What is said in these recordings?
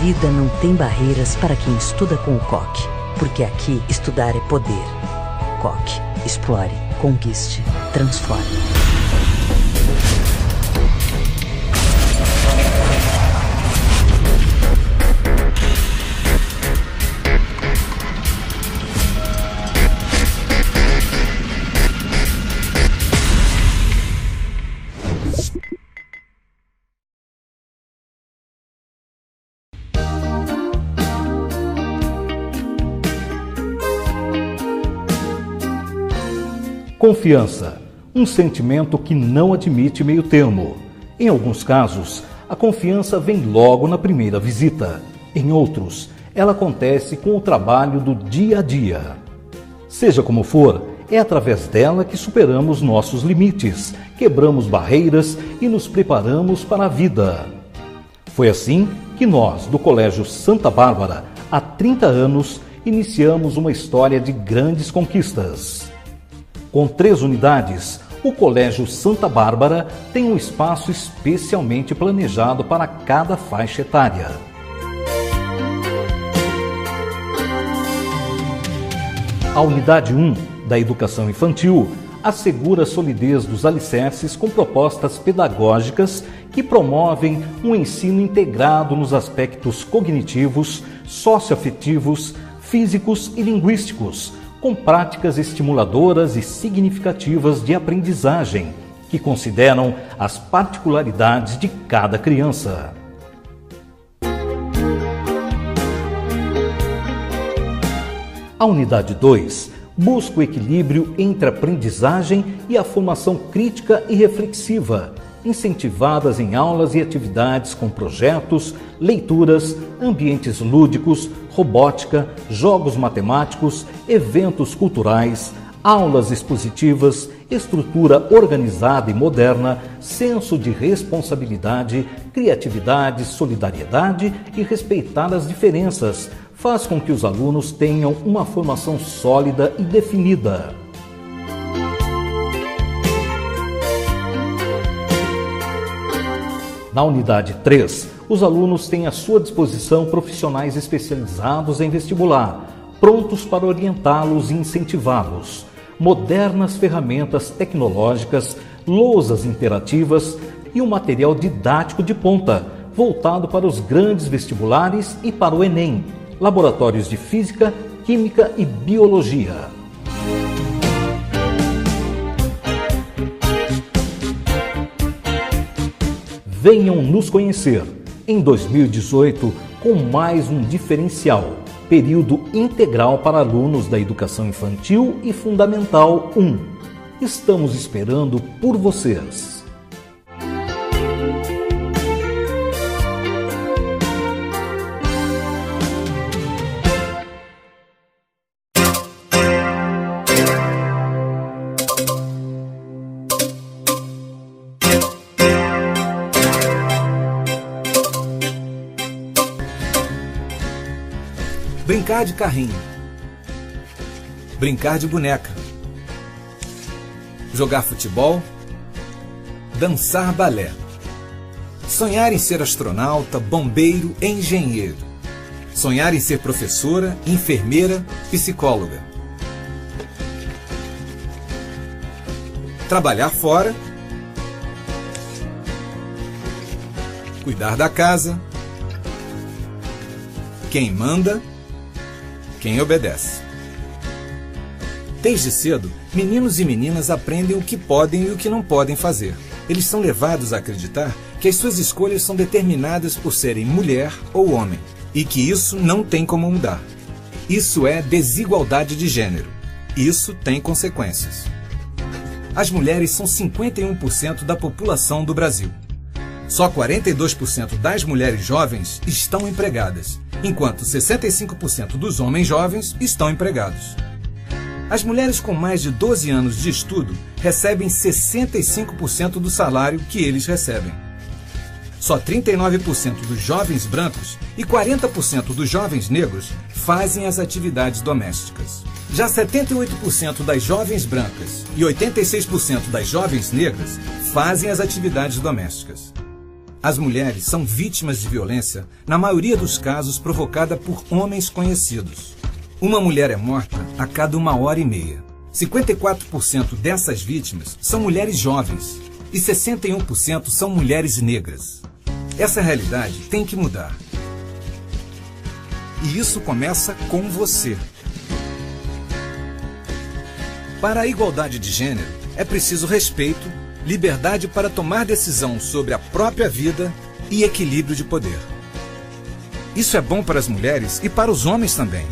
vida não tem barreiras para quem estuda com o COC, porque aqui estudar é poder. COC. Explore, conquiste, transforme. Confiança, um sentimento que não admite meio termo. Em alguns casos, a confiança vem logo na primeira visita. Em outros, ela acontece com o trabalho do dia a dia. Seja como for, é através dela que superamos nossos limites, quebramos barreiras e nos preparamos para a vida. Foi assim que nós, do Colégio Santa Bárbara, há 30 anos, iniciamos uma história de grandes conquistas. Com 3 unidades, o Colégio Santa Bárbara tem um espaço especialmente planejado para cada faixa etária. A Unidade 1 da Educação Infantil assegura a solidez dos alicerces com propostas pedagógicas que promovem um ensino integrado nos aspectos cognitivos, socioafetivos, físicos e linguísticos, com práticas estimuladoras e significativas de aprendizagem, que consideram as particularidades de cada criança. A Unidade 2 busca o equilíbrio entre a aprendizagem e a formação crítica e reflexiva, incentivadas em aulas e atividades com projetos, leituras, ambientes lúdicos, robótica, jogos matemáticos, eventos culturais, aulas expositivas, estrutura organizada e moderna, senso de responsabilidade, criatividade, solidariedade e respeitar as diferenças, faz com que os alunos tenham uma formação sólida e definida. Na Unidade 3, os alunos têm à sua disposição profissionais especializados em vestibular, prontos para orientá-los e incentivá-los, modernas ferramentas tecnológicas, lousas interativas e um material didático de ponta, voltado para os grandes vestibulares e para o Enem, laboratórios de Física, Química e Biologia. Venham nos conhecer em 2018 com mais um diferencial, período integral para alunos da Educação Infantil e Fundamental 1. Estamos esperando por vocês. Brincar de carrinho, brincar de boneca, jogar futebol, dançar balé, sonhar em ser astronauta, bombeiro, engenheiro, sonhar em ser professora, enfermeira, psicóloga, trabalhar fora, cuidar da casa, quem manda, quem obedece. Desde cedo, meninos e meninas aprendem o que podem e o que não podem fazer. Eles são levados a acreditar que as suas escolhas são determinadas por serem mulher ou homem, e que isso não tem como mudar. Isso é desigualdade de gênero. Isso tem consequências. As mulheres são 51% da população do Brasil. Só 42% das mulheres jovens estão empregadas, enquanto 65% dos homens jovens estão empregados. As mulheres com mais de 12 anos de estudo recebem 65% do salário que eles recebem. Só 39% dos jovens brancos e 40% dos jovens negros fazem as atividades domésticas. Já 78% das jovens brancas e 86% das jovens negras fazem as atividades domésticas. As mulheres são vítimas de violência, na maioria dos casos provocada por homens conhecidos. Uma mulher é morta a cada 1h30. 54% dessas vítimas são mulheres jovens e 61% são mulheres negras. Essa realidade tem que mudar. E isso começa com você. Para a igualdade de gênero, é preciso respeito, liberdade para tomar decisão sobre a própria vida e equilíbrio de poder. Isso é bom para as mulheres e para os homens também.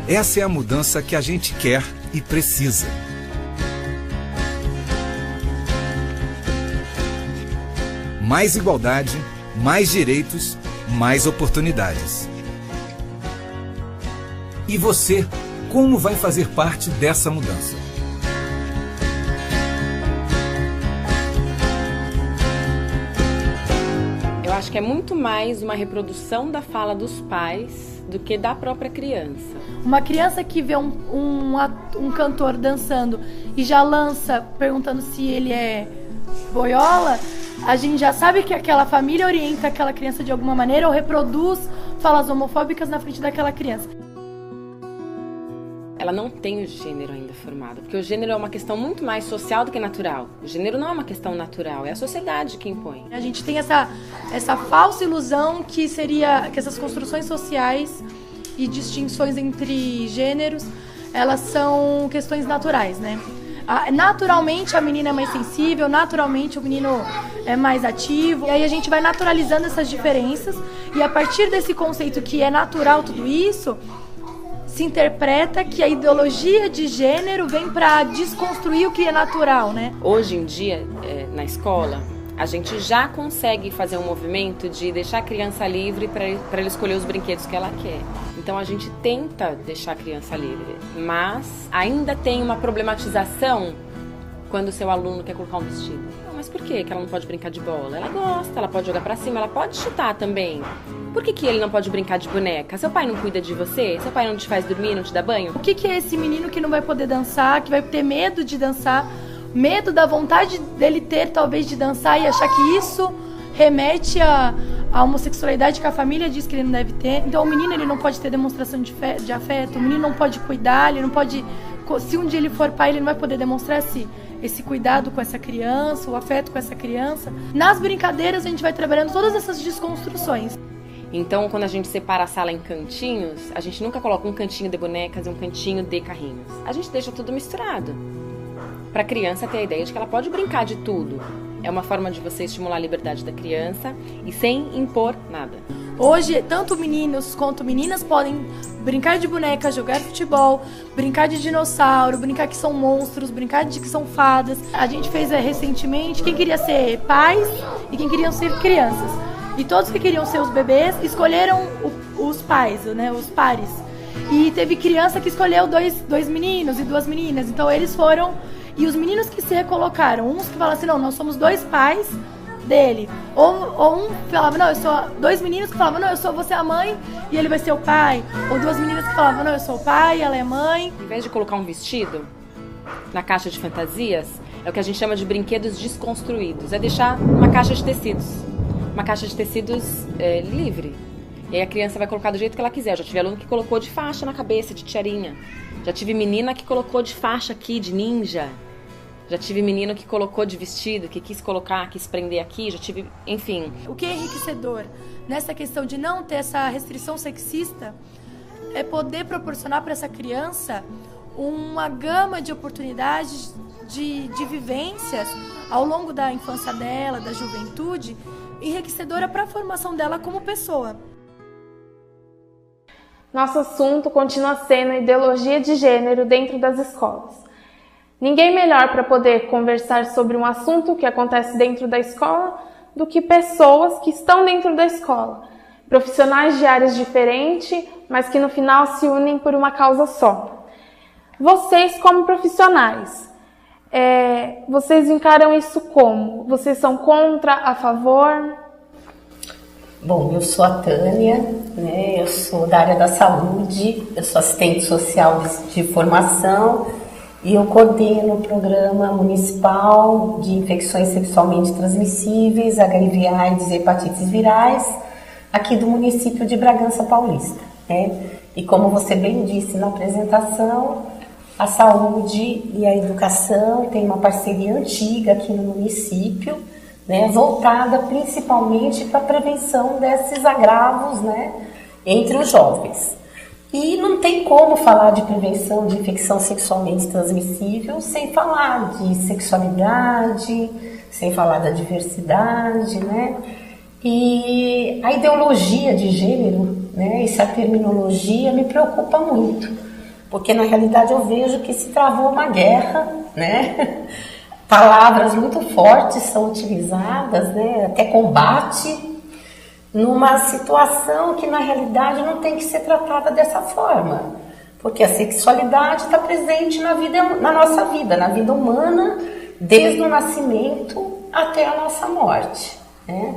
Essa é a mudança que a gente quer e precisa. Mais igualdade, mais direitos, mais oportunidades. E você, como vai fazer parte dessa mudança? Eu acho que é muito mais uma reprodução da fala dos pais do que da própria criança. Uma criança que vê um cantor dançando e já lança perguntando se ele é boiola, a gente já sabe que aquela família orienta aquela criança de alguma maneira ou reproduz falas homofóbicas na frente daquela criança. Ela não tem o gênero ainda formado, porque o gênero é uma questão muito mais social do que natural. O gênero não é uma questão natural, é a sociedade que impõe. A gente tem essa falsa ilusão que essas construções sociais e distinções entre gêneros, elas são questões naturais, né? Naturalmente a menina é mais sensível, naturalmente o menino é mais ativo. E aí a gente vai naturalizando essas diferenças e a partir desse conceito que é natural tudo isso, se interpreta que a ideologia de gênero vem para desconstruir o que é natural, né? Hoje em dia, na escola, a gente já consegue fazer um movimento de deixar a criança livre para ela escolher os brinquedos que ela quer. Então a gente tenta deixar a criança livre, mas ainda tem uma problematização quando o seu aluno quer colocar um vestido. Mas por que ela não pode brincar de bola? Ela gosta, ela pode jogar pra cima, ela pode chutar também. Por que ele não pode brincar de boneca? Seu pai não cuida de você? Seu pai não te faz dormir, não te dá banho? O que é esse menino que não vai poder dançar, que vai ter medo de dançar, medo da vontade dele ter talvez de dançar e achar que isso remete à homossexualidade que a família diz que ele não deve ter? Então o menino ele não pode ter demonstração de afeto, o menino não pode cuidar, ele não pode... Se um dia ele for pai, ele não vai poder demonstrar esse cuidado com essa criança, o afeto com essa criança. Nas brincadeiras a gente vai trabalhando todas essas desconstruções. Então, quando a gente separa a sala em cantinhos, a gente nunca coloca um cantinho de bonecas e um cantinho de carrinhos. A gente deixa tudo misturado. Para a criança ter a ideia de que ela pode brincar de tudo. É uma forma de você estimular a liberdade da criança e sem impor nada. Hoje, tanto meninos quanto meninas podem brincar de boneca, jogar futebol, brincar de dinossauro, brincar que são monstros, brincar de que são fadas. A gente fez recentemente quem queria ser pais e quem queriam ser crianças. E todos que queriam ser os bebês escolheram os pais, né, os pares. E teve criança que escolheu dois meninos e 2 meninas. Então eles foram... E os meninos que se recolocaram, uns que falaram assim, não, nós somos 2 pais dele. Ou um falava, não, eu sou... 2 meninos que falavam, não, vou ser a mãe e ele vai ser o pai. Ou 2 meninas que falavam, não, eu sou o pai, ela é mãe. Em vez de colocar um vestido na caixa de fantasias, é o que a gente chama de brinquedos desconstruídos. É deixar uma caixa de tecidos. Uma caixa de tecidos livre. E aí a criança vai colocar do jeito que ela quiser. Eu já tive aluno que colocou de faixa na cabeça, de tiarinha. Já tive menina que colocou de faixa aqui, de ninja. Já tive menino que colocou de vestido, que quis colocar, quis prender aqui. Já tive, enfim. O que é enriquecedor nessa questão de não ter essa restrição sexista é poder proporcionar para essa criança uma gama de oportunidades de vivências ao longo da infância dela, da juventude, enriquecedora para a formação dela como pessoa. Nosso assunto continua sendo a ideologia de gênero dentro das escolas. Ninguém melhor para poder conversar sobre um assunto que acontece dentro da escola do que pessoas que estão dentro da escola. Profissionais de áreas diferentes, mas que no final se unem por uma causa só. Vocês como profissionais, vocês encaram isso como? Vocês são contra, a favor? Bom, eu sou a Tânia, né? Eu sou da área da saúde, eu sou assistente social de formação e eu coordeno o Programa Municipal de Infecções Sexualmente Transmissíveis, HIV/AIDS e Hepatites Virais, aqui do município de Bragança Paulista, né? E como você bem disse na apresentação, a saúde e a educação tem uma parceria antiga aqui no município, né, voltada principalmente para a prevenção desses agravos, né, entre os jovens. E não tem como falar de prevenção de infecção sexualmente transmissível sem falar de sexualidade, sem falar da diversidade, né? E a ideologia de gênero, né, essa terminologia me preocupa muito, porque na realidade eu vejo que se travou uma guerra, né? Palavras muito fortes são utilizadas, né, até combate, numa situação que na realidade não tem que ser tratada dessa forma, porque a sexualidade está presente na nossa vida, na vida humana, desde o nascimento até a nossa morte, né?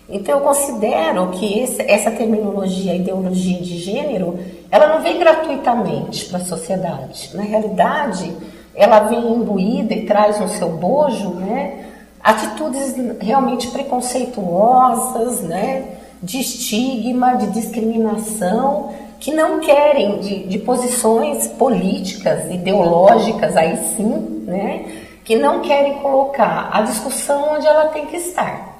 Então eu considero que essa terminologia, ideologia de gênero, ela não vem gratuitamente para a sociedade. Na realidade, ela vem imbuída e traz no seu bojo, né, atitudes realmente preconceituosas, né, de estigma, de discriminação, que não querem, de posições políticas, ideológicas, aí sim, né, que não querem colocar a discussão onde ela tem que estar.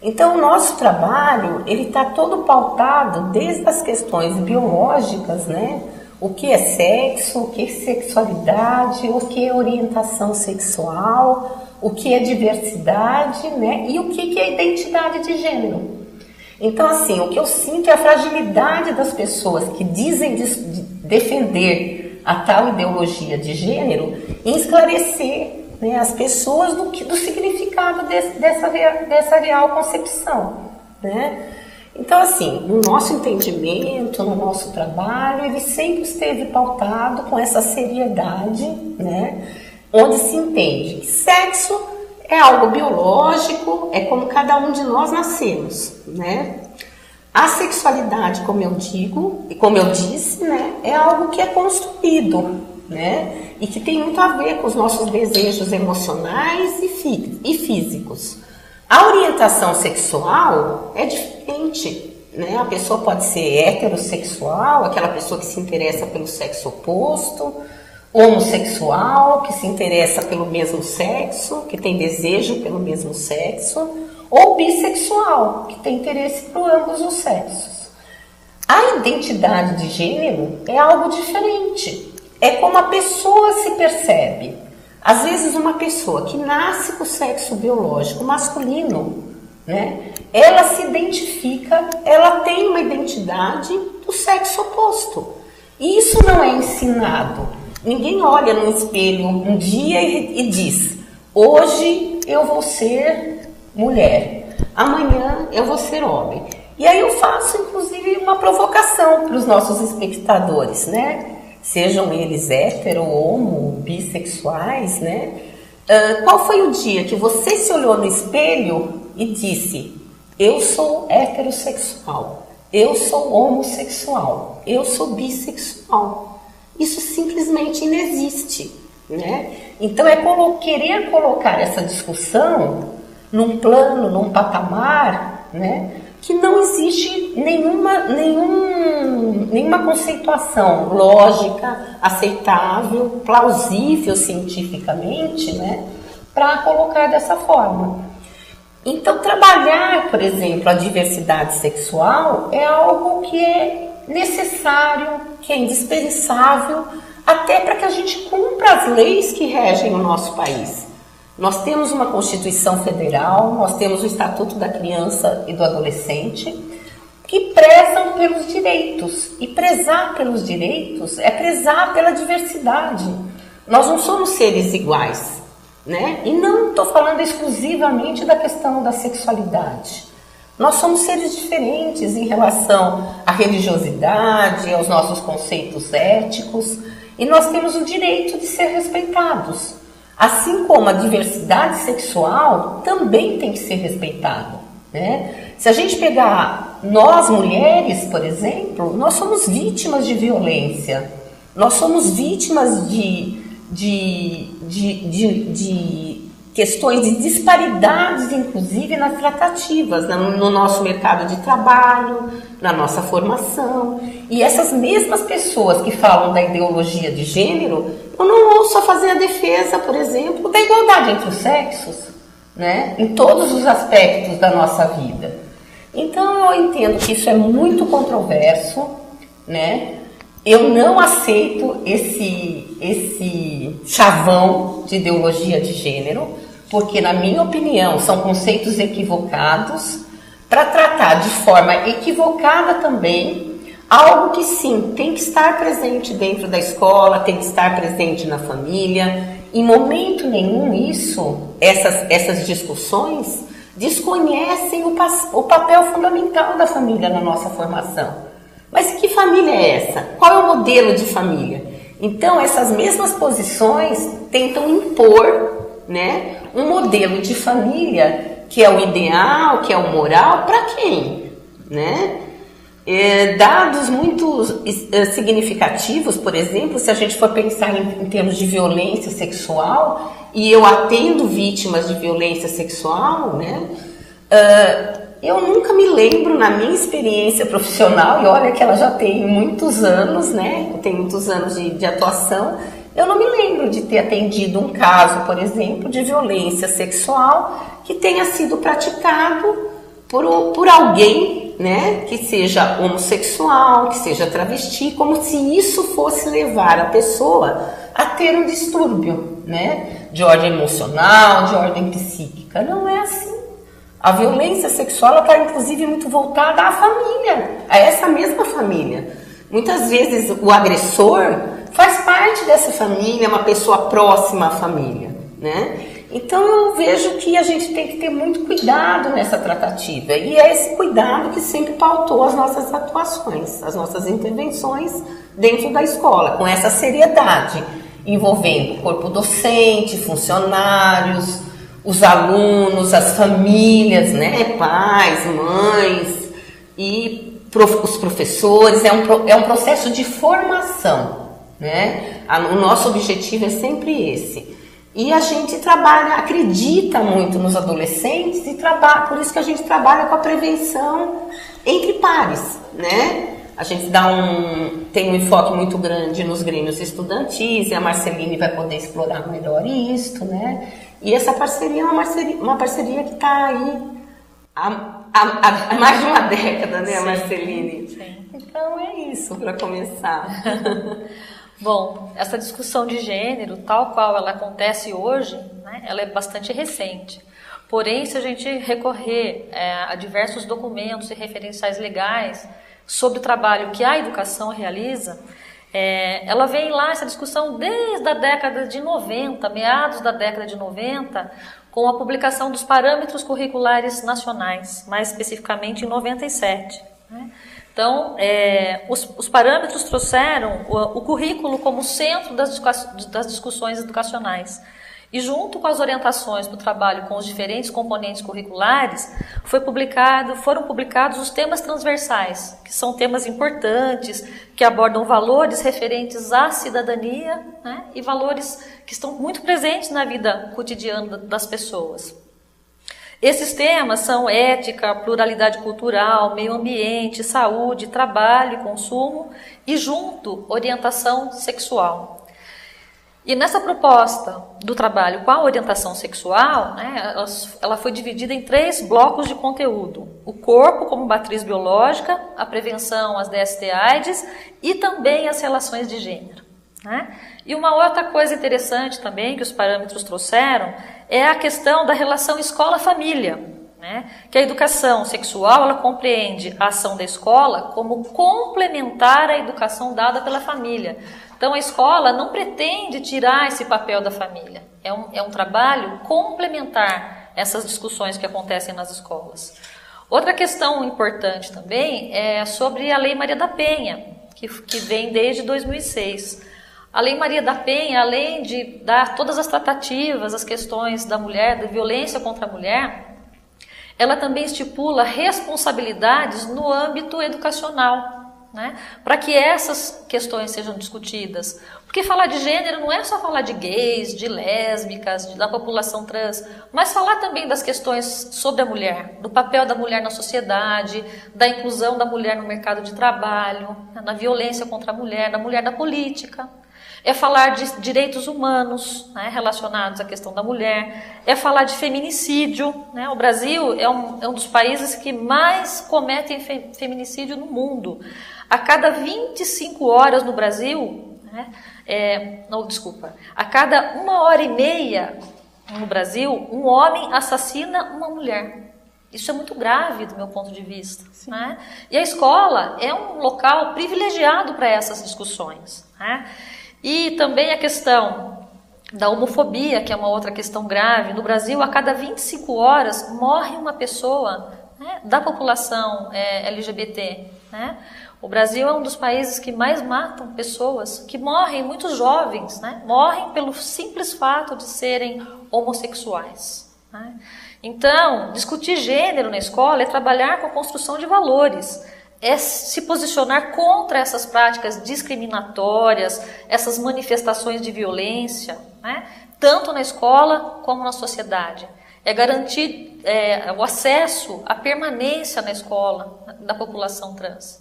Então, o nosso trabalho, ele está todo pautado desde as questões biológicas, né, o que é sexo, o que é sexualidade, o que é orientação sexual, o que é diversidade, né, e o que é identidade de gênero. Então, assim, o que eu sinto é a fragilidade das pessoas que dizem defender a tal ideologia de gênero em esclarecer, né, as pessoas do significado dessa real concepção, né? Então, assim, no nosso entendimento, no nosso trabalho, ele sempre esteve pautado com essa seriedade, né, onde se entende que sexo é algo biológico, é como cada um de nós nascemos, né? A sexualidade, como eu digo, e como eu disse, né, é algo que é construído, né? E que tem muito a ver com os nossos desejos emocionais e físicos. A orientação sexual é diferente, né? A pessoa pode ser heterossexual, aquela pessoa que se interessa pelo sexo oposto, homossexual, que se interessa pelo mesmo sexo, que tem desejo pelo mesmo sexo, ou bissexual, que tem interesse por ambos os sexos. A identidade de gênero é algo diferente. É como a pessoa se percebe. Às vezes uma pessoa que nasce com o sexo biológico masculino, né, ela se identifica, ela tem uma identidade do sexo oposto. E isso não é ensinado. Ninguém olha no espelho um dia e diz: hoje eu vou ser mulher, amanhã eu vou ser homem. E aí eu faço inclusive uma provocação para os nossos espectadores, né? Sejam eles hétero, homo, bissexuais, né? Qual foi o dia que você se olhou no espelho e disse: eu sou heterossexual, eu sou homossexual, eu sou bissexual? Isso simplesmente não existe, né? Então é querer colocar essa discussão num plano, num patamar, né, que não existe nenhuma conceituação lógica, aceitável, plausível cientificamente, né, para colocar dessa forma. Então, trabalhar, por exemplo, a diversidade sexual é algo que é necessário, que é indispensável, até para que a gente cumpra as leis que regem o nosso país. Nós temos uma Constituição Federal, nós temos o Estatuto da Criança e do Adolescente, que prezam pelos direitos. E prezar pelos direitos é prezar pela diversidade. Nós não somos seres iguais, né? E não estou falando exclusivamente da questão da sexualidade. Nós somos seres diferentes em relação à religiosidade, aos nossos conceitos éticos, e nós temos o direito de ser respeitados. Assim como a diversidade sexual também tem que ser respeitada, né? Se a gente pegar nós mulheres, por exemplo, nós somos vítimas de violência, nós somos vítimas de de questões de disparidades, inclusive nas tratativas, no nosso mercado de trabalho, na nossa formação. E essas mesmas pessoas que falam da ideologia de gênero, eu não ouço a fazer a defesa, por exemplo, da igualdade entre os sexos, né? Em todos os aspectos da nossa vida. Então eu entendo que isso é muito controverso, né? Eu não aceito esse chavão de ideologia de gênero, porque, na minha opinião, são conceitos equivocados para tratar de forma equivocada também algo que, sim, tem que estar presente dentro da escola, tem que estar presente na família. Em momento nenhum essas discussões desconhecem o papel fundamental da família na nossa formação. Mas que família é essa? Qual é o modelo de família? Então, essas mesmas posições tentam impor, né, um modelo de família que é o ideal, que é o moral, para quem? Né? Dados muito significativos, por exemplo, se a gente for pensar em termos de violência sexual, e eu atendo vítimas de violência sexual, né? Eu nunca me lembro, na minha experiência profissional, e olha que ela já tem muitos anos, né? Tem muitos anos de atuação, eu não me lembro de ter atendido um caso, por exemplo, de violência sexual que tenha sido praticado por alguém, né? Que seja homossexual, que seja travesti, como se isso fosse levar a pessoa a ter um distúrbio, né? De ordem emocional, de ordem psíquica. Não é assim. A violência sexual está, inclusive, muito voltada à família, a essa mesma família. Muitas vezes o agressor faz parte dessa família, é uma pessoa próxima à família, né? Então eu vejo que a gente tem que ter muito cuidado nessa tratativa. E é esse cuidado que sempre pautou as nossas atuações, as nossas intervenções dentro da escola, com essa seriedade, envolvendo o corpo docente, funcionários, os alunos, as famílias, né, pais, mães e os professores. É um processo de formação, né? O nosso objetivo é sempre esse. E a gente acredita muito nos adolescentes e por isso que a gente trabalha com a prevenção entre pares, né? A gente tem um enfoque muito grande nos grêmios estudantis, e a Marceline vai poder explorar melhor isso, né? E essa parceria é uma parceria que está aí há mais de uma década, né, sim, Marceline? Sim. Então é isso para começar. Bom, essa discussão de gênero, tal qual ela acontece hoje, né, ela é bastante recente. Porém, se a gente recorrer a diversos documentos e referenciais legais sobre o trabalho que a educação realiza, ela vem lá, essa discussão, desde a década de 90, meados da década de 90, com a publicação dos parâmetros curriculares nacionais, mais especificamente em 97. Né? Então, os parâmetros trouxeram o currículo como centro das discussões educacionais. E junto com as orientações para o trabalho com os diferentes componentes curriculares, foram publicados os temas transversais, que são temas importantes, que abordam valores referentes à cidadania, né, e valores que estão muito presentes na vida cotidiana das pessoas. Esses temas são ética, pluralidade cultural, meio ambiente, saúde, trabalho e consumo, e junto, orientação sexual. E nessa proposta do trabalho com a orientação sexual, né, ela foi dividida em 3 blocos de conteúdo. O corpo como matriz biológica, a prevenção às DST/AIDS e também as relações de gênero. Né? E uma outra coisa interessante também que os parâmetros trouxeram é a questão da relação escola-família. Né? Que a educação sexual ela compreende a ação da escola como complementar à educação dada pela família. Então a escola não pretende tirar esse papel da família, é um trabalho complementar essas discussões que acontecem nas escolas. Outra questão importante também é sobre a Lei Maria da Penha, que vem desde 2006. A Lei Maria da Penha, além de dar todas as tratativas, as questões da mulher, da violência contra a mulher, ela também estipula responsabilidades no âmbito educacional. né, para que essas questões sejam discutidas. Porque falar de gênero não é só falar de gays, de lésbicas, da população trans, mas falar também das questões sobre a mulher, do papel da mulher na sociedade, da inclusão da mulher no mercado de trabalho, na violência contra a mulher, da mulher na política. É falar de direitos humanos, né, relacionados à questão da mulher, é falar de feminicídio, né? O Brasil é um dos países que mais cometem feminicídio no mundo. A cada 25 horas no Brasil, né, a cada 1h30 no Brasil, um homem assassina uma mulher. Isso é muito grave do meu ponto de vista, né? E a escola é um local privilegiado para essas discussões, né? E também a questão da homofobia, que é uma outra questão grave. No Brasil, a cada 25 horas, morre uma pessoa, né, da população LGBT. Né? O Brasil é um dos países que mais matam pessoas, que morrem, muitos jovens, né, morrem pelo simples fato de serem homossexuais. Né? Então, discutir gênero na escola é trabalhar com a construção de valores, é se posicionar contra essas práticas discriminatórias, essas manifestações de violência, né? Tanto na escola como na sociedade. É garantir o acesso, a permanência na escola da população trans.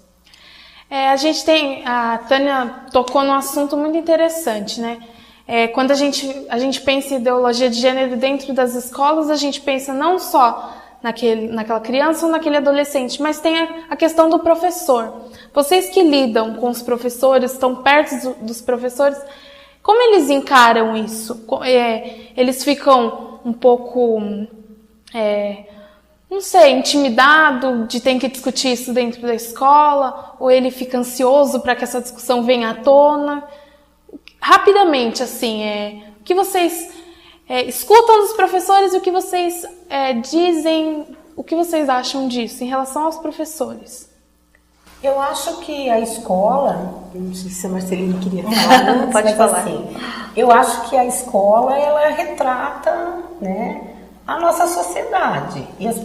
A Tânia tocou num assunto muito interessante, né? Quando a gente pensa em ideologia de gênero dentro das escolas, a gente pensa não só naquela criança ou naquele adolescente, mas tem a questão do professor. Vocês que lidam com os professores, estão perto dos professores, como eles encaram isso? Eles ficam um pouco, não sei, intimidado de ter que discutir isso dentro da escola, ou ele fica ansioso para que essa discussão venha à tona? Rapidamente, assim, o que vocês escutam dos professores, o que vocês dizem, o que vocês acham disso em relação aos professores? Eu acho que a escola, não sei se a Marcelina queria falar antes, Pode falar. Assim, eu acho que a escola, ela retrata, né, a nossa sociedade, e as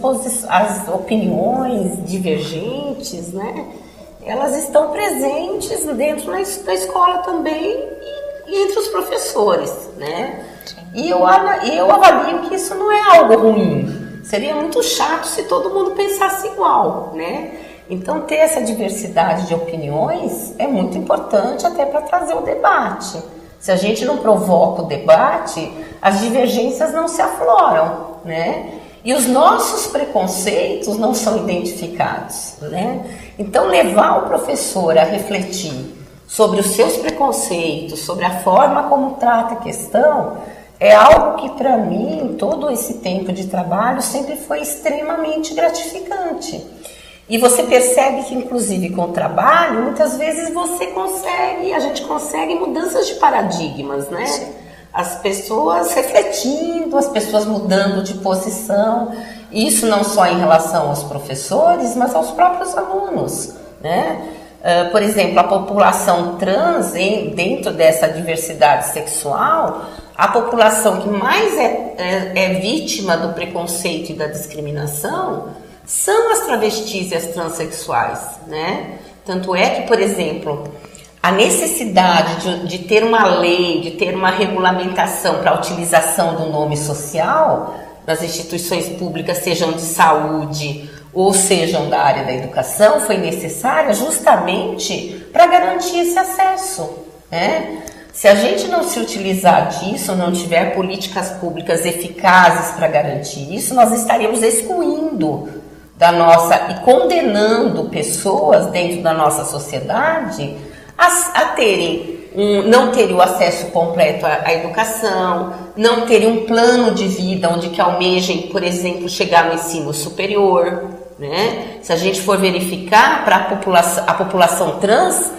opiniões divergentes, né, elas estão presentes dentro da escola também e entre os professores, né? E eu avalio que isso não é algo ruim. Seria muito chato se todo mundo pensasse igual, né? Então, ter essa diversidade de opiniões é muito importante até para trazer o debate. Se a gente não provoca o debate, as divergências não se afloram, né? E os nossos preconceitos não são identificados, né? Então, levar o professor a refletir sobre os seus preconceitos, sobre a forma como trata a questão, é algo que, para mim, todo esse tempo de trabalho sempre foi extremamente gratificante. E você percebe que, inclusive, com o trabalho, muitas vezes a gente consegue mudanças de paradigmas, né? Sim. As pessoas refletindo, as pessoas mudando de posição. Isso não só em relação aos professores, mas aos próprios alunos, né? Por exemplo, a população trans, dentro dessa diversidade sexual, a população que mais é vítima do preconceito e da discriminação são as travestis e as transexuais, né? Tanto é que, por exemplo, a necessidade de ter uma lei, de ter uma regulamentação para a utilização do nome social nas instituições públicas, sejam de saúde ou sejam da área da educação, foi necessária justamente para garantir esse acesso, né? Se a gente não se utilizar disso, não tiver políticas públicas eficazes para garantir isso, nós estaríamos excluindo e condenando pessoas dentro da nossa sociedade a não terem o acesso completo à educação, não terem um plano de vida onde que almejem, por exemplo, chegar no ensino superior, né? Se a gente for verificar para a população trans,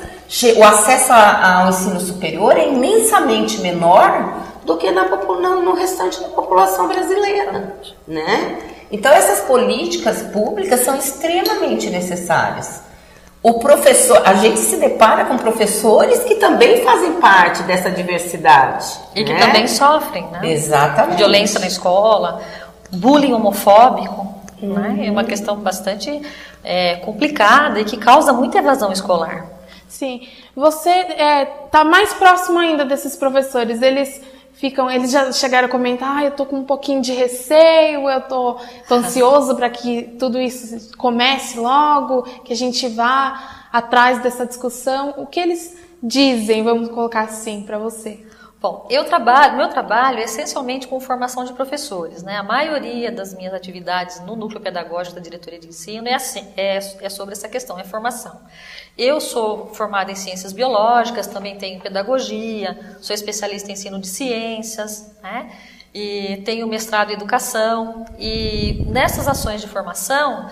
o acesso ao ensino superior é imensamente menor do que no restante da população brasileira, né? Então, essas políticas públicas são extremamente necessárias. A gente se depara com professores que também fazem parte dessa diversidade. E que também sofrem, né? Exatamente. Violência na escola, bullying homofóbico. né? É uma questão bastante complicada e que causa muita evasão escolar. Sim. Você está mais próximo ainda desses professores. Eles já chegaram a comentar, eu tô com um pouquinho de receio, eu tô ansioso para que tudo isso comece logo, que a gente vá atrás dessa discussão. O que eles dizem, vamos colocar assim, para você? Bom, meu trabalho é essencialmente com formação de professores, né? A maioria das minhas atividades no núcleo pedagógico da diretoria de ensino é sobre essa questão, é formação. Eu sou formada em ciências biológicas, também tenho pedagogia, sou especialista em ensino de ciências, né? E tenho mestrado em educação. E nessas ações de formação,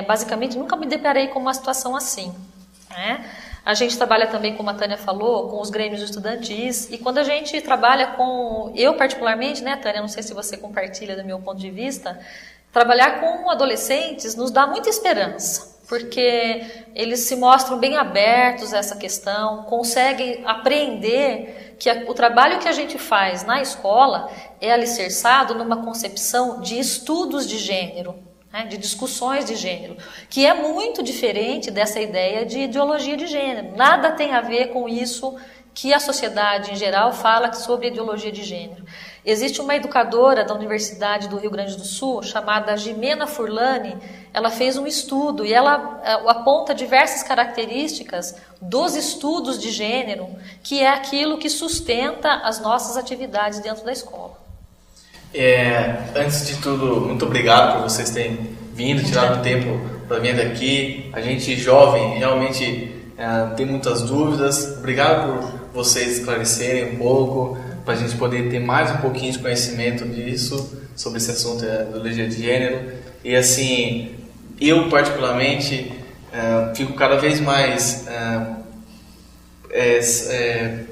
basicamente nunca me deparei com uma situação assim, né? A gente trabalha também, como a Tânia falou, com os grêmios estudantis, e quando a gente trabalha eu particularmente, né, Tânia, não sei se você compartilha do meu ponto de vista, trabalhar com adolescentes nos dá muita esperança, porque eles se mostram bem abertos a essa questão, conseguem apreender que o trabalho que a gente faz na escola é alicerçado numa concepção de estudos de gênero, de discussões de gênero, que é muito diferente dessa ideia de ideologia de gênero. Nada tem a ver com isso que a sociedade em geral fala sobre ideologia de gênero. Existe uma educadora da Universidade do Rio Grande do Sul, chamada Jimena Furlani. Ela fez um estudo e ela aponta diversas características dos estudos de gênero, que é aquilo que sustenta as nossas atividades dentro da escola. Antes de tudo, muito obrigado por vocês terem vindo, tirado o tempo para vir aqui. A gente jovem realmente tem muitas dúvidas. Obrigado por vocês esclarecerem um pouco, para a gente poder ter mais um pouquinho de conhecimento disso, sobre esse assunto da ideologia de gênero. E assim, eu particularmente fico cada vez mais,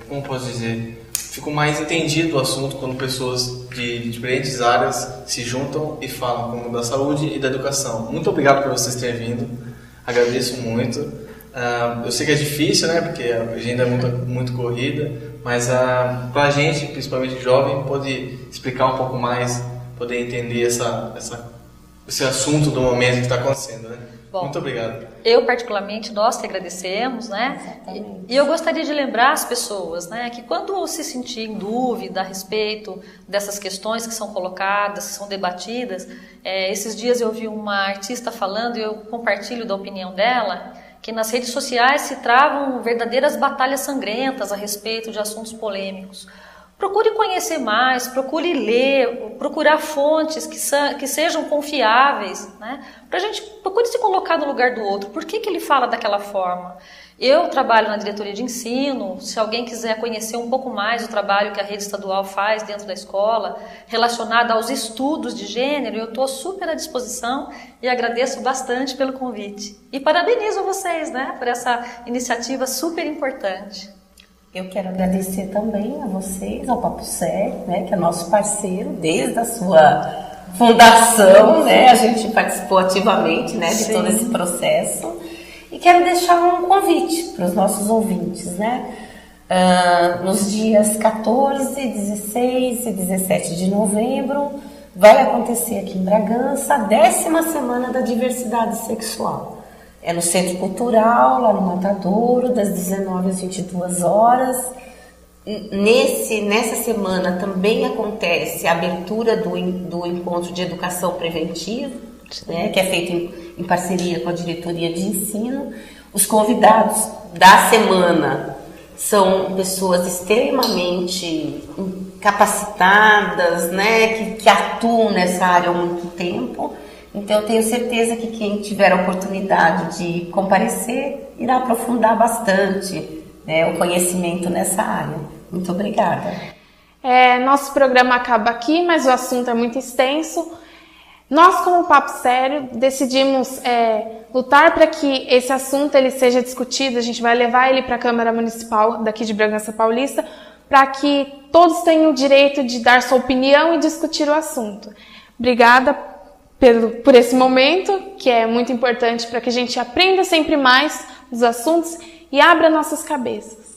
como posso dizer, fico mais entendido do assunto quando pessoas de diferentes áreas se juntam e falam como da saúde e da educação. Muito obrigado por vocês terem vindo, agradeço muito. Eu sei que é difícil, né, porque a agenda é muito corrida, mas para a gente, principalmente jovem, pode explicar um pouco mais, poder entender esse assunto do momento que está acontecendo, né? Bom, muito obrigado. Eu, particularmente, nós te agradecemos, né? E eu gostaria de lembrar as pessoas, né, que quando se sentir em dúvida a respeito dessas questões que são colocadas, que são debatidas, esses dias eu ouvi uma artista falando, e eu compartilho da opinião dela, que nas redes sociais se travam verdadeiras batalhas sangrentas a respeito de assuntos polêmicos. Procure conhecer mais, procure ler, procurar fontes que sejam confiáveis, né? Procure se colocar no lugar do outro. Por que ele fala daquela forma? Eu trabalho na diretoria de ensino. Se alguém quiser conhecer um pouco mais o trabalho que a rede estadual faz dentro da escola, relacionado aos estudos de gênero, eu estou super à disposição e agradeço bastante pelo convite. E parabenizo vocês, né, por essa iniciativa super importante. Eu quero agradecer também a vocês, ao Papo Sério, né, que é nosso parceiro desde a sua fundação, né, a gente participou ativamente, né, de todo esse processo. E quero deixar um convite para os nossos ouvintes, né, nos dias 14, 16 e 17 de novembro, vai acontecer aqui em Bragança a 10ª Semana da Diversidade Sexual. É no Centro Cultural, lá no Matadouro, das 19 às 22 horas. Nessa semana também acontece a abertura do encontro de educação preventiva, né, que é feito em parceria com a diretoria de ensino. Os convidados da semana são pessoas extremamente capacitadas, né, que atuam nessa área há muito tempo. Então, eu tenho certeza que quem tiver a oportunidade de comparecer irá aprofundar bastante, né, o conhecimento nessa área. Muito obrigada. Nosso programa acaba aqui, mas o assunto é muito extenso. Nós, como Papo Sério, decidimos lutar para que esse assunto ele seja discutido. A gente vai levar ele para a Câmara Municipal daqui de Bragança Paulista, para que todos tenham o direito de dar sua opinião e discutir o assunto. Obrigada por esse momento, que é muito importante para que a gente aprenda sempre mais os assuntos e abra nossas cabeças.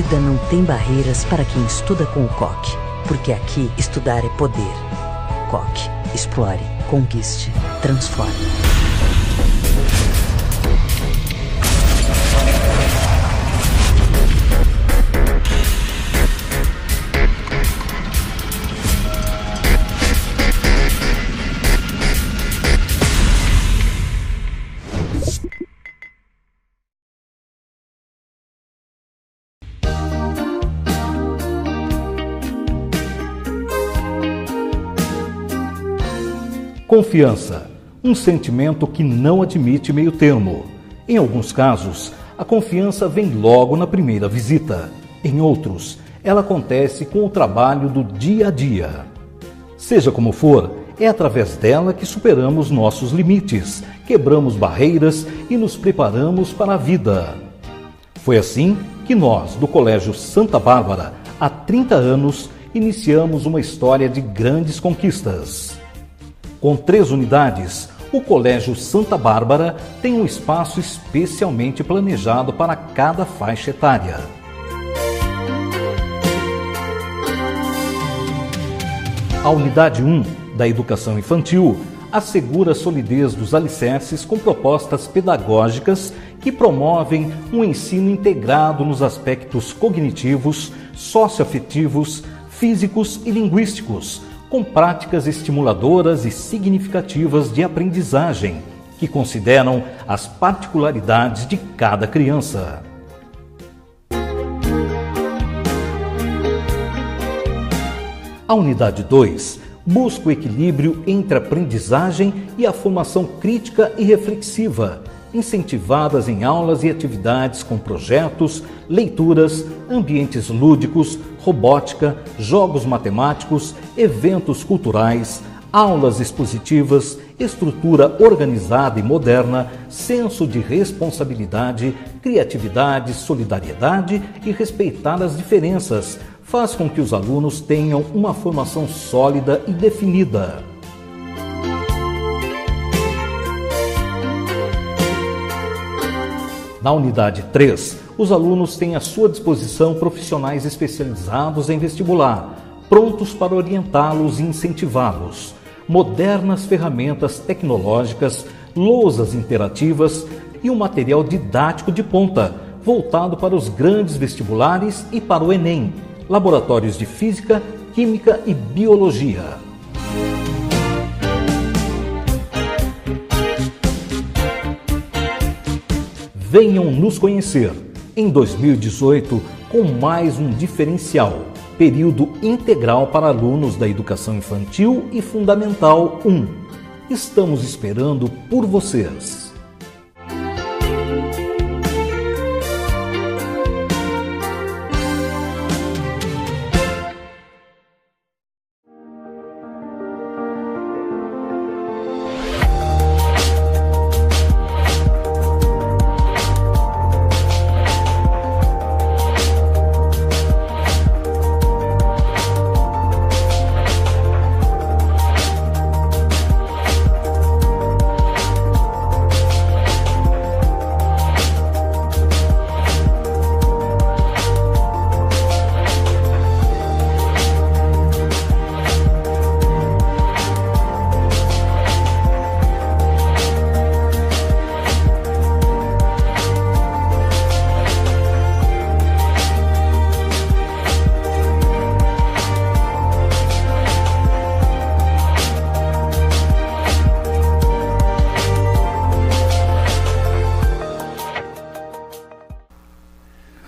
vida não tem barreiras para quem estuda com o COC, porque aqui estudar é poder. COC. Explore, conquiste, transforme. Confiança, um sentimento que não admite meio termo. Em alguns casos, a confiança vem logo na primeira visita. Em outros, ela acontece com o trabalho do dia a dia. Seja como for, é através dela que superamos nossos limites, quebramos barreiras e nos preparamos para a vida. Foi assim que nós, do Colégio Santa Bárbara, há 30 anos, iniciamos uma história de grandes conquistas. Com 3 unidades, o Colégio Santa Bárbara tem um espaço especialmente planejado para cada faixa etária. A Unidade 1 da Educação Infantil assegura a solidez dos alicerces com propostas pedagógicas que promovem um ensino integrado nos aspectos cognitivos, socioafetivos, físicos e linguísticos, com práticas estimuladoras e significativas de aprendizagem, que consideram as particularidades de cada criança. A Unidade 2 busca o equilíbrio entre a aprendizagem e a formação crítica e reflexiva, incentivadas em aulas e atividades com projetos, leituras, ambientes lúdicos, robótica, jogos matemáticos, eventos culturais, aulas expositivas, estrutura organizada e moderna, senso de responsabilidade, criatividade, solidariedade e respeitar as diferenças, faz com que os alunos tenham uma formação sólida e definida. Na Unidade 3, os alunos têm à sua disposição profissionais especializados em vestibular, prontos para orientá-los e incentivá-los, modernas ferramentas tecnológicas, lousas interativas e um material didático de ponta, voltado para os grandes vestibulares e para o Enem, laboratórios de Física, Química e Biologia. Venham nos conhecer em 2018 com mais um diferencial, período integral para alunos da Educação Infantil e Fundamental 1. Estamos esperando por vocês.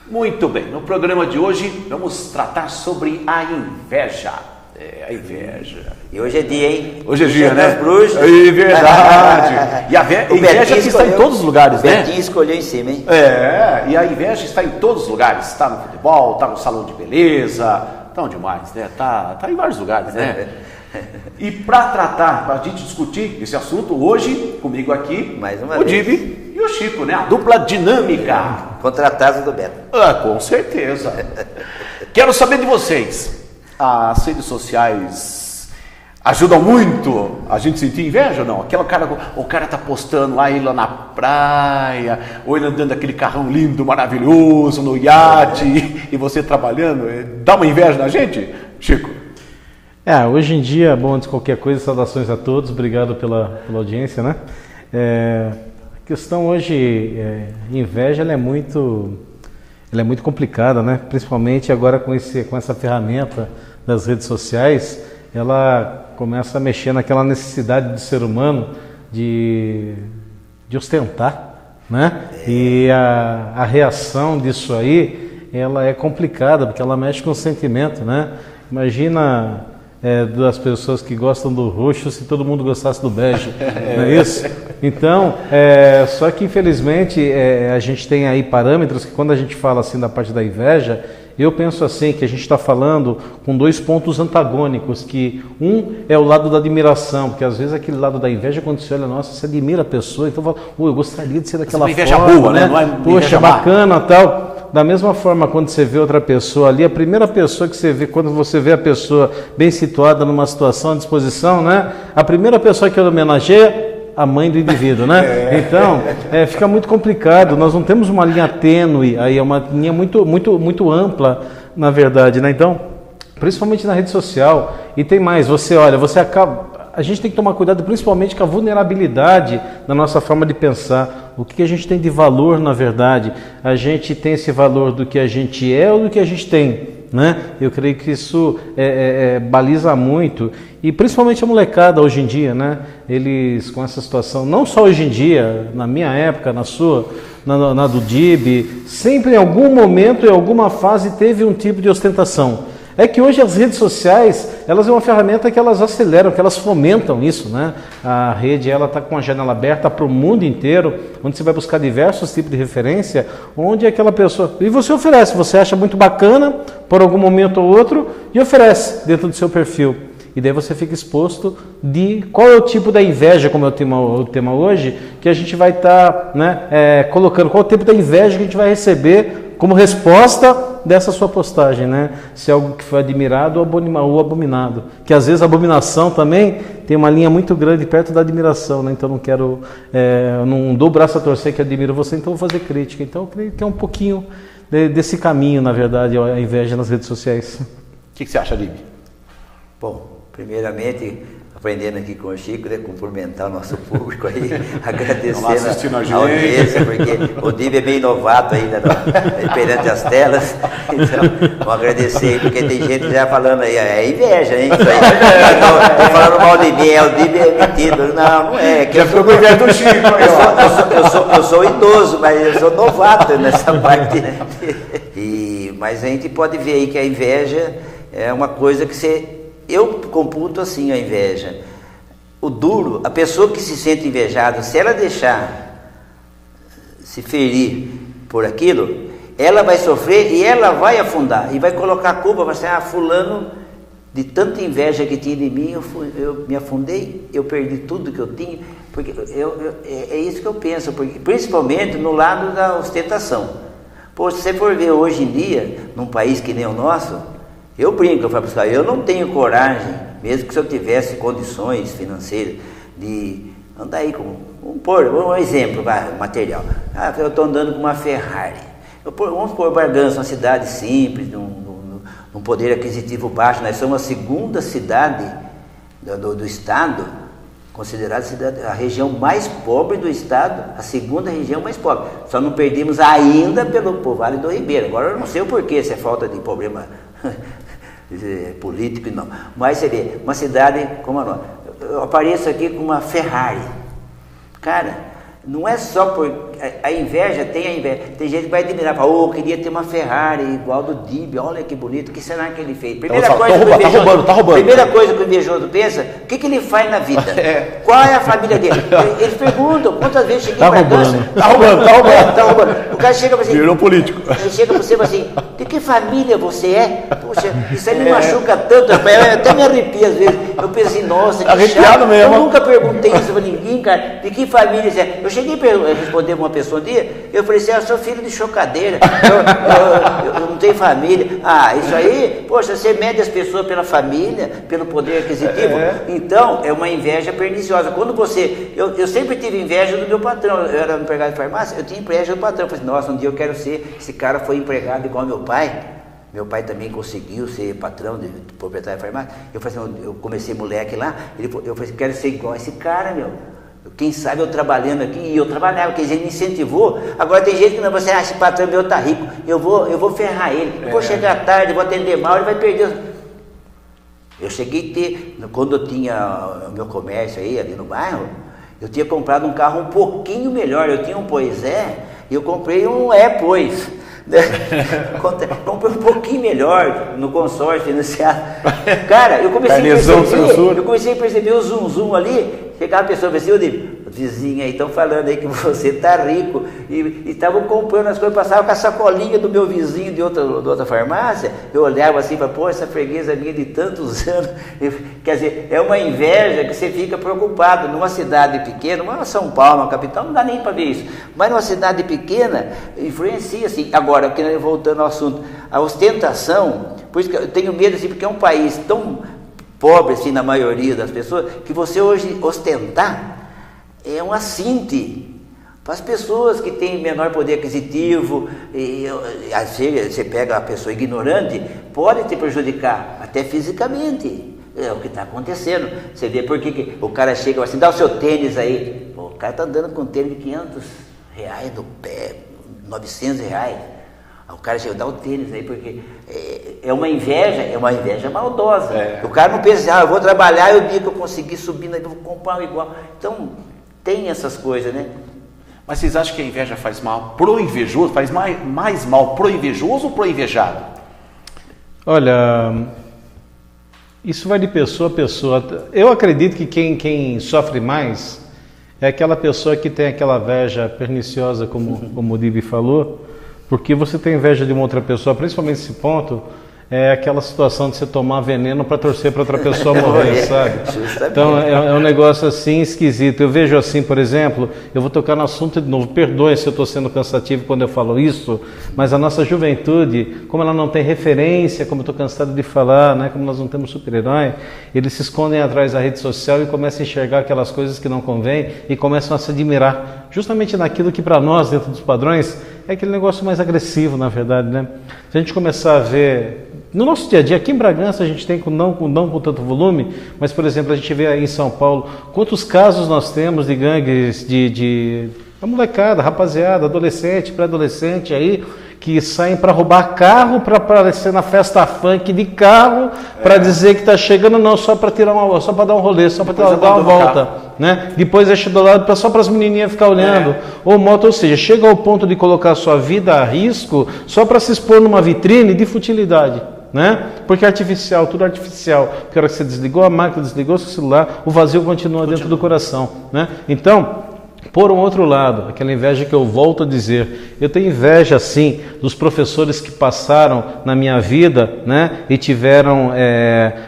Muito bem, no programa de hoje vamos tratar sobre a inveja. A inveja. E hoje é dia, hein? Hoje é dia, né? Bruxos. É verdade. E a inveja que está em todos os lugares, né? O Betinho escolheu em cima, hein? E a inveja está em todos os lugares. Está no futebol, está no salão de beleza, está onde mais, né? Está em vários lugares, né? E para tratar, para a gente discutir esse assunto, hoje, comigo aqui, mais uma o Dibi e o Chico, né? A dupla dinâmica. Contratados do Beto. Com certeza. Quero saber de vocês. As redes sociais ajudam muito a gente sentir inveja ou não? O cara tá postando lá, ele lá na praia, ou ele andando aquele carrão lindo, maravilhoso, no iate, e você trabalhando, dá uma inveja na gente, Chico? Hoje em dia, bom, antes de qualquer coisa, saudações a todos, obrigado pela audiência, né? A questão hoje, inveja, ela é muito complicada, né? Principalmente agora com essa ferramenta das redes sociais, ela começa a mexer naquela necessidade do ser humano de ostentar, né? E a reação disso aí, ela é complicada, porque ela mexe com o sentimento, né? Imagina das pessoas que gostam do roxo se todo mundo gostasse do bege, não é isso? Então, só que infelizmente a gente tem aí parâmetros que quando a gente fala assim da parte da inveja, eu penso assim, que a gente está falando com dois pontos antagônicos, que um é o lado da admiração, porque às vezes aquele lado da inveja, quando você olha, nossa, você admira a pessoa, então fala, eu gostaria de ser daquela forma, inveja boa, né? Não é poxa, bacana, tal. Da mesma forma, quando você vê outra pessoa ali, a primeira pessoa que você vê, quando você vê a pessoa bem situada numa situação à disposição, né? A primeira pessoa que homenageia, a mãe do indivíduo, né? Então, fica muito complicado, nós não temos uma linha tênue, aí é uma linha muito ampla, na verdade, né? Então, principalmente na rede social, e tem mais, a gente tem que tomar cuidado principalmente com a vulnerabilidade da nossa forma de pensar. O que a gente tem de valor, na verdade? A gente tem esse valor do que a gente é ou do que a gente tem, né? Eu creio que isso baliza muito. E principalmente a molecada hoje em dia, né? Eles com essa situação, não só hoje em dia, na minha época, na sua, na do DIB, sempre em algum momento, em alguma fase, teve um tipo de ostentação. É que hoje as redes sociais, elas é uma ferramenta que elas aceleram, que elas fomentam isso, né? A rede, ela está com a janela aberta para o mundo inteiro, onde você vai buscar diversos tipos de referência, onde aquela pessoa... E você oferece, você acha muito bacana, por algum momento ou outro, e oferece dentro do seu perfil. E daí você fica exposto de qual é o tipo da inveja, como é o tema hoje, que a gente vai estar colocando, qual é o tipo da inveja que a gente vai receber como resposta dessa sua postagem, né? Se é algo que foi admirado ou abominado. Que às vezes a abominação também tem uma linha muito grande perto da admiração, né? Então não quero, não dou o braço a torcer que admiro você, então vou fazer crítica. Então eu creio que é um pouquinho desse caminho, na verdade, a inveja nas redes sociais. O que você acha, Lib? Bom, primeiramente, aprendendo aqui com o Chico, né, cumprimentar o nosso público aí, agradecendo a audiência, porque o DIB é bem novato ainda perante as telas, então vou agradecer, porque tem gente já falando aí, é inveja, hein? Estou falando mal de mim, o DIB é metido, não é. Que já ficou com inveja do Chico. Eu sou idoso, mas eu sou novato nessa parte, né? Mas a gente pode ver aí que a inveja é uma coisa que eu computo assim a inveja. O duro, a pessoa que se sente invejada, se ela deixar se ferir por aquilo, ela vai sofrer e ela vai afundar. E vai colocar a culpa, vai ser, fulano, de tanta inveja que tinha de mim, eu me afundei, eu perdi tudo que eu tinha. Porque é isso que eu penso, porque, principalmente no lado da ostentação. Pô, se você for ver hoje em dia, num país que nem o nosso, eu brinco, eu falo para você, eu não tenho coragem, mesmo que se eu tivesse condições financeiras, de andar aí com, um exemplo, material. Eu estou andando com uma Ferrari. Vamos pôr Bragança, uma cidade simples, num poder aquisitivo baixo. Nós somos a segunda cidade do estado, considerada a região mais pobre do estado, a segunda região mais pobre. Só não perdemos ainda pelo Vale do Ribeiro. Agora eu não sei o porquê, se é falta de problema político, não. Mas você vê, uma cidade como a nossa. Eu apareço aqui com uma Ferrari. Cara, não é só por... A inveja, tem gente que vai admirar, fala, eu queria ter uma Ferrari igual do DIB, olha que bonito, o que será que ele fez? Primeira coisa que o invejoso pensa, o que ele faz na vida? Qual é a família dele? Eles perguntam, quantas vezes cheguei para casa? Tá roubando. O cara chega para você... Virou político. Ele chega para você e fala assim, de que família você é? Poxa, isso aí me machuca tanto, eu até me arrepio às vezes. Eu penso assim, nossa, que chato. Mesmo. Eu nunca perguntei isso para ninguém, cara, de que família você é. Eu cheguei a responder uma pessoa um dia, eu falei assim, eu sou filho de chocadeira, eu não tenho família. Ah, isso aí, poxa, você mede as pessoas pela família, pelo poder aquisitivo. Então, é uma inveja perniciosa. Quando você... Eu sempre tive inveja do meu patrão. Eu era empregado de farmácia, eu tinha inveja do patrão. Eu falei, nossa, um dia eu quero ser... Esse cara foi empregado igual meu pai. Meu pai também conseguiu ser patrão de proprietário de farmácia. Eu falei assim, eu comecei moleque lá, eu falei assim, quero ser igual esse cara, meu. Quem sabe eu trabalhando aqui, e eu trabalhava, quer dizer, ele me incentivou. Agora tem gente que não, você, esse patrão meu tá rico, eu vou ferrar ele, eu vou chegar tarde, eu vou atender mal, ele vai perder. Eu cheguei a ter, quando eu tinha o meu comércio aí, ali no bairro, eu tinha comprado um carro um pouquinho melhor, eu tinha um Poisé, e eu comprei um Pois. Comprei um pouquinho melhor no consórcio financiado. Cara, eu comecei a perceber o zum ali. Chegava a pessoa e falava assim, vizinho aí, estão falando aí que você tá rico. E estavam comprando as coisas, passavam com a sacolinha do meu vizinho de outra farmácia. Eu olhava assim e falava, pô, essa freguesa minha de tantos anos. Quer dizer, é uma inveja que você fica preocupado. Numa cidade pequena, uma São Paulo, uma capital, não dá nem para ver isso. Mas numa cidade pequena, influencia assim. Agora, voltando ao assunto, a ostentação, por isso que eu tenho medo assim, porque é um país tão pobre assim na maioria das pessoas, que você hoje ostentar é um assinte para as pessoas que têm menor poder aquisitivo. Você pega a pessoa ignorante, pode te prejudicar até fisicamente. É o que está acontecendo. Você vê por que o cara chega e fala assim, dá o seu tênis aí. Pô, o cara está andando com um tênis de R$500 no pé, R$900. O cara chega, dá o tênis aí, porque é uma inveja maldosa. O cara não pensa assim, eu vou trabalhar, eu vi que eu consegui subir, eu vou comprar um igual. Então, tem essas coisas, né? Mas vocês acham que a inveja faz mal pro invejoso? Faz mais mal pro invejoso ou pro invejado? Olha, isso vai de pessoa a pessoa. Eu acredito que quem sofre mais é aquela pessoa que tem aquela inveja perniciosa, como o Dibi falou, porque você tem inveja de uma outra pessoa, principalmente nesse ponto, é aquela situação de você tomar veneno para torcer para outra pessoa morrer, sabe? Então é um negócio assim esquisito. Eu vejo assim, por exemplo, eu vou tocar no assunto de novo, perdoem se eu estou sendo cansativo quando eu falo isso, mas a nossa juventude, como ela não tem referência, como eu estou cansado de falar, né, como nós não temos super-herói, eles se escondem atrás da rede social e começam a enxergar aquelas coisas que não convêm e começam a se admirar justamente naquilo que para nós, dentro dos padrões, é aquele negócio mais agressivo, na verdade, né? Se a gente começar a ver no nosso dia a dia, aqui em Bragança a gente tem não com tanto volume, mas por exemplo a gente vê aí em São Paulo quantos casos nós temos de gangues de a molecada, rapaziada, adolescente, pré-adolescente aí, que saem para roubar carro, para aparecer na festa funk de carro, para dizer que está chegando, não, só para só para dar um rolê, só para dar uma volta, né? Depois deixa do lado só para as menininhas ficar olhando, ou moto, ou seja, chega ao ponto de colocar a sua vida a risco só para se expor numa vitrine de futilidade, né? Porque é artificial, tudo artificial. Porque a hora que você desligou a máquina, desligou o seu celular, o vazio continua dentro do coração, né? Então, por um outro lado, aquela inveja que eu volto a dizer, eu tenho inveja sim dos professores que passaram na minha vida, né, e tiveram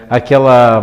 aquela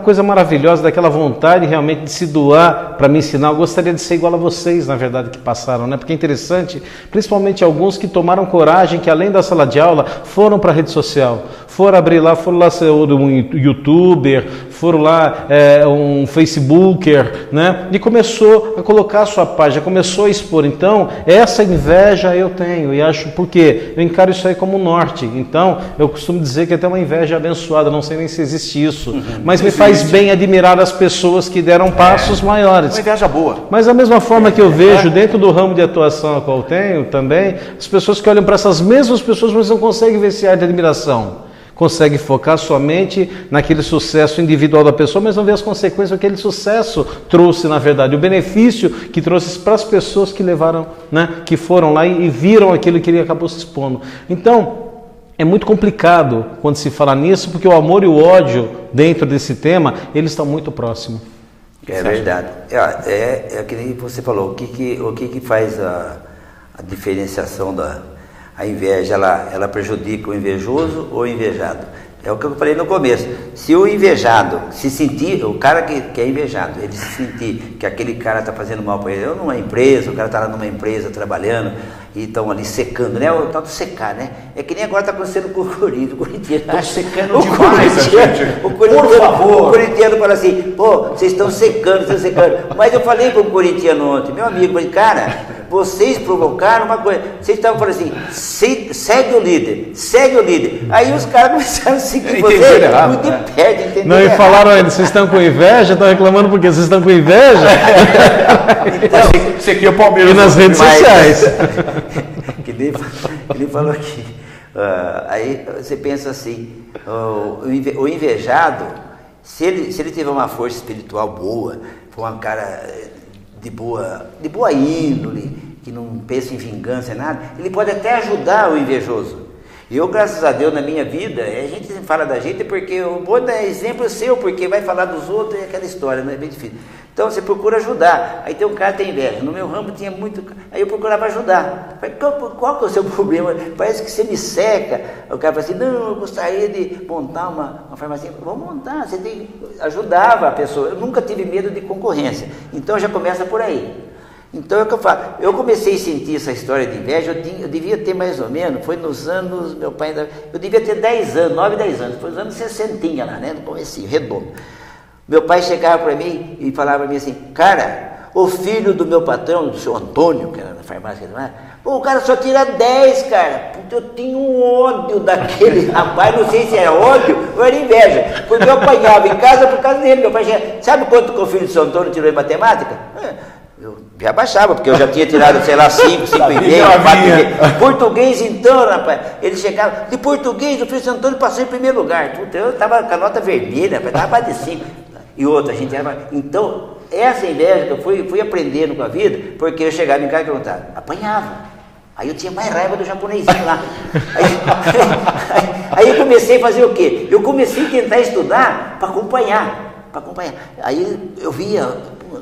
coisa maravilhosa, daquela vontade realmente de se doar para me ensinar. Eu gostaria de ser igual a vocês, na verdade, que passaram, né? Porque é interessante, principalmente alguns que tomaram coragem, que além da sala de aula, foram para a rede social, foram lá ser um youtuber, foram lá um facebooker, né? E começou a colocar a sua página, começou a expor. Então, essa inveja eu tenho, e acho, porque eu encaro isso aí como um norte. Então, eu costumo dizer que é até uma inveja abençoada, não sei nem se existe isso, mas me faz bem admirar as pessoas que deram passos maiores. Uma inveja boa. Mas da mesma forma que eu vejo dentro do ramo de atuação a qual eu tenho também, as pessoas que olham para essas mesmas pessoas, mas não conseguem ver esse ar de admiração. Consegue focar somente naquele sucesso individual da pessoa, mas não vê as consequências que aquele sucesso trouxe, na verdade, o benefício que trouxe para as pessoas que levaram, né, que foram lá e viram aquilo que ele acabou se expondo. Então, é muito complicado quando se fala nisso, porque o amor e o ódio dentro desse tema, eles estão muito próximos. É verdade. É que nem você falou, o que faz a diferenciação da... A inveja, ela prejudica o invejoso ou o invejado? É o que eu falei no começo. Se o invejado se sentir, o cara que é invejado, ele se sentir que aquele cara está fazendo mal para ele, ou numa empresa, o cara está lá numa empresa trabalhando e estão ali secando, né? O tal do secar, né? É que nem agora está acontecendo com o Corinthians. O Corinthians está secando demais, gente. Por favor. O corintiano fala assim, pô, vocês estão secando. Mas eu falei com o corintiano ontem, meu amigo, falei, cara, vocês provocaram uma coisa. Vocês estavam falando assim, segue o líder. Aí os caras começaram a seguir você, muito de perto, entendeu? Não, e falaram ainda, vocês estão com inveja? Estão reclamando porque vocês estão com inveja? Então, você aqui é o Palmeiras. E nas redes sociais. Que nem falou aqui. Aí você pensa assim, o invejado, se ele tiver uma força espiritual boa, for um cara de boa índole, que não pensa em vingança, nada, ele pode até ajudar o invejoso. Eu, graças a Deus, na minha vida, a gente fala da gente porque o bom é exemplo seu, porque vai falar dos outros, é aquela história, não é bem difícil. Então você procura ajudar. Aí tem um cara que tem inveja. No meu ramo tinha muito. Aí eu procurava ajudar. Falei, qual que é o seu problema? Parece que você me seca. O cara fala assim, não, eu gostaria de montar uma farmácia. Vamos montar, você tem. Ajudava a pessoa. Eu nunca tive medo de concorrência. Então já começa por aí. Então é o que eu falo. Eu comecei a sentir essa história de inveja, eu devia ter mais ou menos, foi nos anos, meu pai ainda. Eu devia ter 10 anos, 9, 10 anos, foi nos anos 60 lá, né? No comecinho, redondo. Meu pai chegava para mim e falava para mim assim, cara, o filho do meu patrão, do seu Antônio, que era na farmácia, o cara só tira 10, cara. Porque eu tinha um ódio daquele rapaz, não sei se era ódio ou era inveja, porque eu apanhava em casa por causa dele. Meu pai chegava, sabe quanto que o filho do seu Antônio tirou em matemática? Eu já baixava, porque eu já tinha tirado, sei lá, 5, 5,5, 4,5. Português, então, rapaz, ele chegava, de português, o filho do seu Antônio passou em primeiro lugar. Eu estava com a nota vermelha, rapaz, estava mais de 5. E outra, a gente era. Então, essa inveja que eu fui aprendendo com a vida, porque eu chegava em casa e perguntava, apanhava. Aí eu tinha mais raiva do japonesinho lá. Aí eu comecei a fazer o quê? Eu comecei a tentar estudar para acompanhar. Aí eu via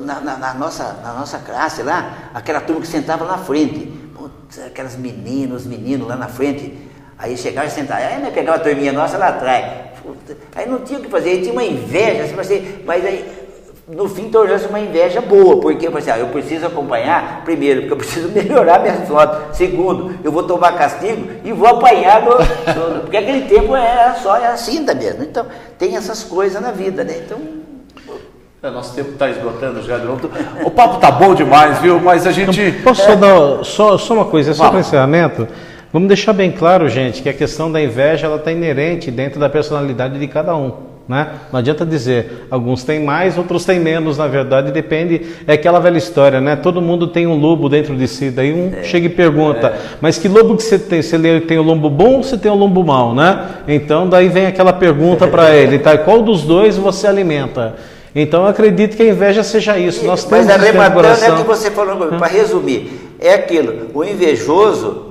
na nossa classe lá, aquela turma que sentava na frente. Putz, aquelas meninos lá na frente. Aí chegava e sentava. Aí nós pegava a turminha nossa lá atrás. Aí não tinha o que fazer, aí tinha uma inveja, mas aí no fim tornou-se uma inveja boa, porque eu falei assim, eu preciso acompanhar, primeiro, porque eu preciso melhorar minhas notas, segundo, eu vou tomar castigo e vou apanhar, porque aquele tempo era assim mesmo, então tem essas coisas na vida, né? Então... Nosso tempo está esgotando já, o papo tá bom demais, viu? Mas a gente... Posso só dar só uma coisa, só para encerramento? Vamos deixar bem claro, gente, que a questão da inveja ela está inerente dentro da personalidade de cada um, né? Não adianta dizer, alguns têm mais, outros têm menos, na verdade, depende, é aquela velha história, né? Todo mundo tem um lobo dentro de si, daí chega e pergunta, mas que lobo que você tem? Você tem o lombo bom ou você tem o lombo mau, né? Então daí vem aquela pergunta para ele, tá? Qual dos dois você alimenta? Então eu acredito que a inveja seja isso. Nós temos mas arrematando é o que você falou, para resumir, é aquilo, o invejoso,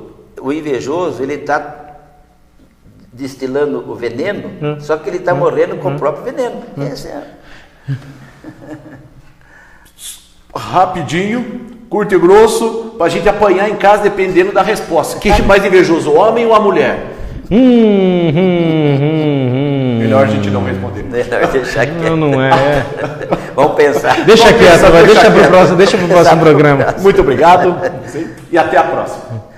ele está destilando o veneno, só que ele está morrendo com o próprio veneno. Rapidinho, curto e grosso, para a gente apanhar em casa dependendo da resposta. Quem é mais invejoso, o homem ou a mulher? Melhor a gente não responder. Melhor deixar quieto. Não é. Vamos pensar. Deixa quieto, deixa pro próximo programa. Muito obrigado e até a próxima.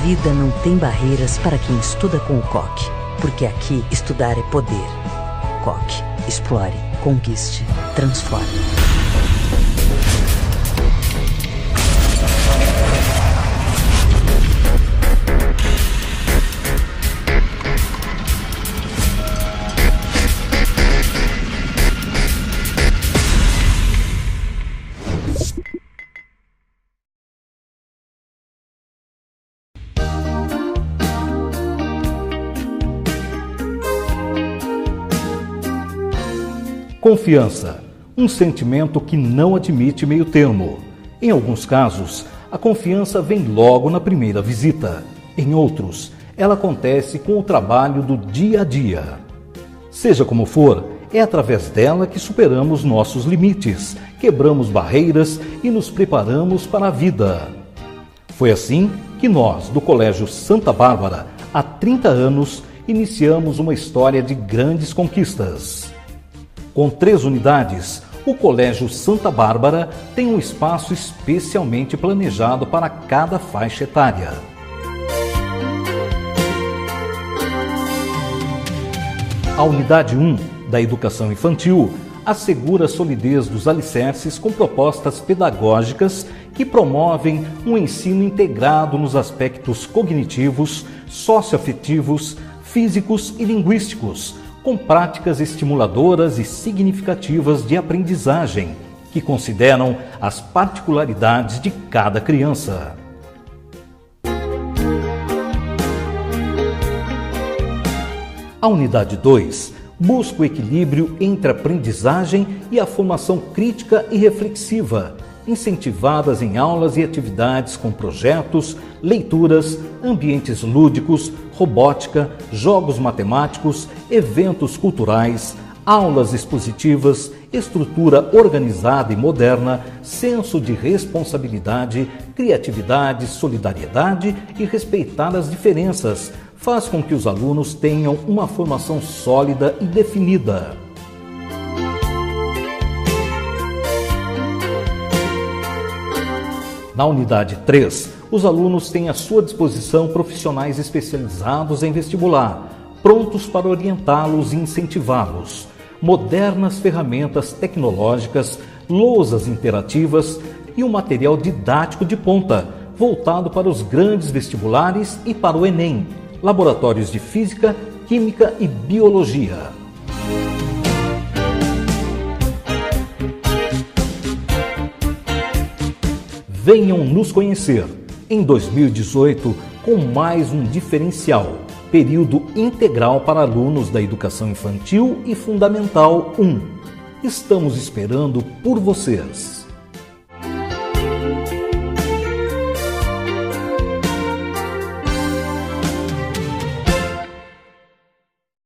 vida não tem barreiras para quem estuda com o COC, porque aqui estudar é poder. COC. Explore, conquiste, transforme. Confiança, um sentimento que não admite meio termo. Em alguns casos, a confiança vem logo na primeira visita. Em outros, ela acontece com o trabalho do dia a dia. Seja como for, é através dela que superamos nossos limites, quebramos barreiras e nos preparamos para a vida. Foi assim que nós, do Colégio Santa Bárbara, há 30 anos, iniciamos uma história de grandes conquistas. Com 3 unidades, o Colégio Santa Bárbara tem um espaço especialmente planejado para cada faixa etária. A Unidade 1 da Educação Infantil assegura a solidez dos alicerces com propostas pedagógicas que promovem um ensino integrado nos aspectos cognitivos, socioafetivos, físicos e linguísticos, com práticas estimuladoras e significativas de aprendizagem, que consideram as particularidades de cada criança. A Unidade 2 busca o equilíbrio entre a aprendizagem e a formação crítica e reflexiva, incentivadas em aulas e atividades com projetos, leituras, ambientes lúdicos, robótica, jogos matemáticos, eventos culturais, aulas expositivas, estrutura organizada e moderna, senso de responsabilidade, criatividade, solidariedade e respeitar as diferenças, faz com que os alunos tenham uma formação sólida e definida. Na Unidade 3, os alunos têm à sua disposição profissionais especializados em vestibular, prontos para orientá-los e incentivá-los. Modernas ferramentas tecnológicas, lousas interativas e um material didático de ponta, voltado para os grandes vestibulares e para o Enem, laboratórios de Física, Química e Biologia. Venham nos conhecer em 2018 com mais um diferencial, período integral para alunos da Educação Infantil e Fundamental 1. Estamos esperando por vocês.